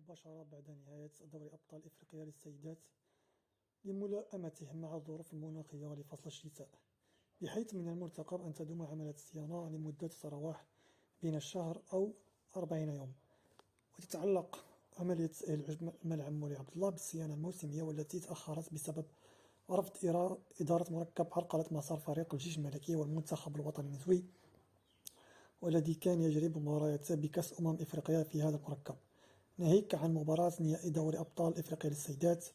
مباشرة بعد نهاية دوري أبطال إفريقيا للسيدات لملائمته مع الظروف المناخية لفصل الشتاء، بحيث من المرتقب أن تدوم عملية الصيانة لمدة تتراوح بين الشهر أو 40 يوم. وتتعلق عملية تأهيل ملعب مولاي عبد الله بالصيانة الموسمية، والتي تأخرت بسبب رفض إدارة مركب عرقلة مسار فريق الجيش الملكي والمنتخب الوطني النسوي، والذي كان يجري مبارياته بكأس إفريقيا في هذا المركب، ناهيك عن مباراة نهائي دوري أبطال إفريقيا للسيدات،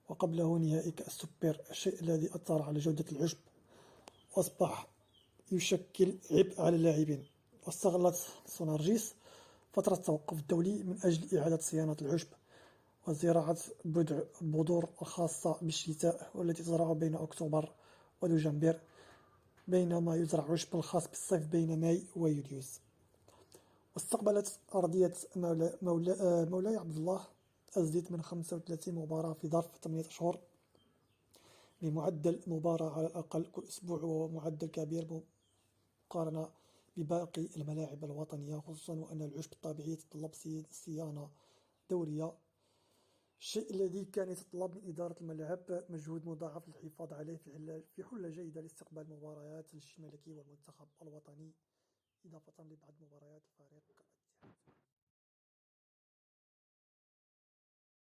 وقبله نهائي كأس السوبر، الشيء الذي أثر على جودة العشب وأصبح يشكل عبء على اللاعبين. واستغلت سونارجيس فترة التوقف الدولي من أجل إعادة صيانة العشب وزراعة البذور الخاصة بالشتاء، والتي تزرع بين أكتوبر ودجنبر، بينما يزرع عشب الخاص بالصيف بين ماي ويوليوز. واستقبلت أرضية مولاي عبد الله أزيد من 35 مباراة في ظرف 8 أشهر، بمعدل مباراة على الأقل كل أسبوع، وهو معدل كبير مقارنة بباقي الملاعب الوطنية، خصوصا وأن العشب الطبيعي يتطلب صيانة دورية، الشيء الذي كان يتطلب من إدارة الملعب مجهود مضاعف للحفاظ عليه في حلة جيدة لاستقبال مباريات الجيش الملكي والمنتخب الوطني، إضافة لبعض مباريات الفريق الاتحاد.